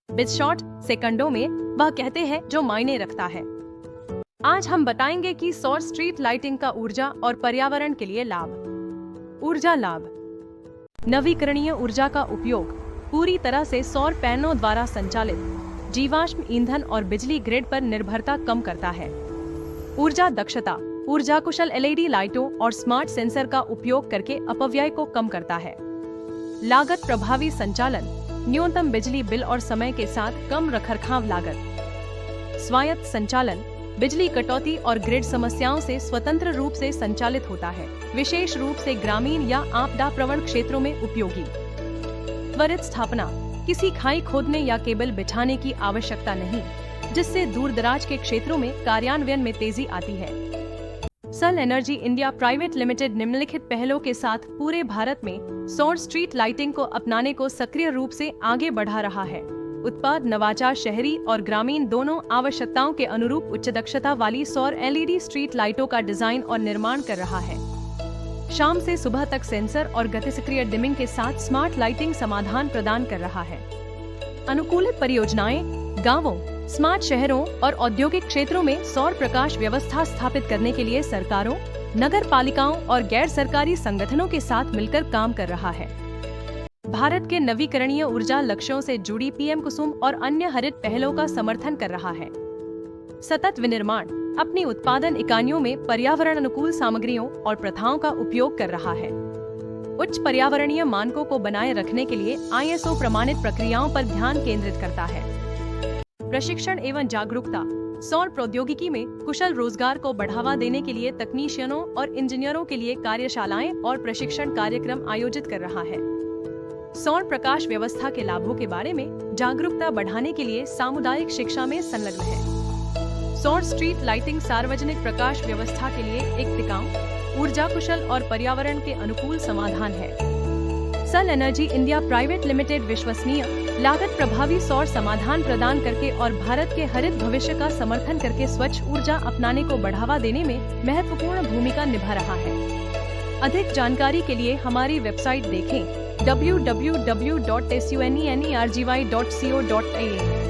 Bit short सेकंडों में वह कहते हैं जो मायने रखता है। आज हम बताएंगे कि सौर स्ट्रीट लाइटिंग का ऊर्जा और पर्यावरण के लिए लाभ। ऊर्जा लाभ। नवीकरणीय ऊर्जा का उपयोग पूरी तरह से सौर पैनलों द्वारा संचालित जीवाश्म ईंधन और बिजली ग्रिड पर निर्भरता कम करता है। ऊर्जा दक्षता। ऊर्जा कुशल एलईडी लाइटों और स्मार्ट सेंसर का उपयोग करके अपव्यय को कम करता है। लागत प्रभावी संचालन। न्यूनतम बिजली बिल और समय के साथ कम रखरखाव लागत। स्वायत्त संचालन। बिजली कटौती और ग्रिड समस्याओं से स्वतंत्र रूप से संचालित होता है, विशेष रूप से ग्रामीण या आपदा प्रवण क्षेत्रों में उपयोगी। त्वरित स्थापना। किसी खाई खोदने या केबल बिछाने की आवश्यकता नहीं, जिससे दूरदराज के क्षेत्रों में कार्यान्वयन में तेजी आती है। सल एनर्जी इंडिया प्राइवेट लिमिटेड निम्नलिखित पहलों के साथ पूरे भारत में सौर स्ट्रीट लाइटिंग को अपनाने को सक्रिय रूप से आगे बढ़ा रहा है। उत्पाद नवाचार शहरी और ग्रामीण दोनों आवश्यकताओं के अनुरूप उच्च दक्षता वाली सौर एलईडी स्ट्रीट लाइटों का डिजाइन और निर्माण कर रहा है। शाम से सुबह तक सेंसर और गतिसक्रिय डिमिंग के साथ स्मार्ट लाइटिंग समाधान प्रदान कर रहा है। अनुकूलित परियोजनाएं गांवों, स्मार्ट शहरों और औद्योगिक क्षेत्रों में सौर प्रकाश व्यवस्था स्थापित करने के लिए सरकारों, नगर पालिकाओं और गैर सरकारी संगठनों के साथ मिलकर काम कर रहा है। भारत के नवीकरणीय ऊर्जा लक्ष्यों से जुड़ी पीएम कुसुम और अन्य हरित पहलों का समर्थन कर रहा है। सतत विनिर्माण। अपनी उत्पादन इकाइयों में पर्यावरण अनुकूल सामग्रियों और प्रथाओं का उपयोग कर रहा है। उच्च पर्यावरणीय मानकों को बनाए रखने के लिए ISO प्रमाणित प्रक्रियाओं पर ध्यान केंद्रित करता है। प्रशिक्षण एवं जागरूकता। सौर प्रौद्योगिकी में कुशल रोजगार को बढ़ावा देने के लिए तकनीशियनों और इंजीनियरों के लिए कार्यशालाएं और प्रशिक्षण कार्यक्रम आयोजित कर रहा है। सौर प्रकाश व्यवस्था के लाभों के बारे में जागरूकता बढ़ाने के लिए सामुदायिक शिक्षा में संलग्न है। सौर स्ट्रीट लाइटिंग सार्वजनिक प्रकाश व्यवस्था के लिए एक टिकाऊ, ऊर्जा कुशल और पर्यावरण के अनुकूल समाधान है। सल एनर्जी इंडिया प्राइवेट लिमिटेड विश्वसनीय, लागत प्रभावी सौर समाधान प्रदान करके और भारत के हरित भविष्य का समर्थन करके स्वच्छ ऊर्जा अपनाने को बढ़ावा देने में महत्वपूर्ण भूमिका निभा रहा है। अधिक जानकारी के लिए हमारी वेबसाइट देखें www.sunergy.co.in।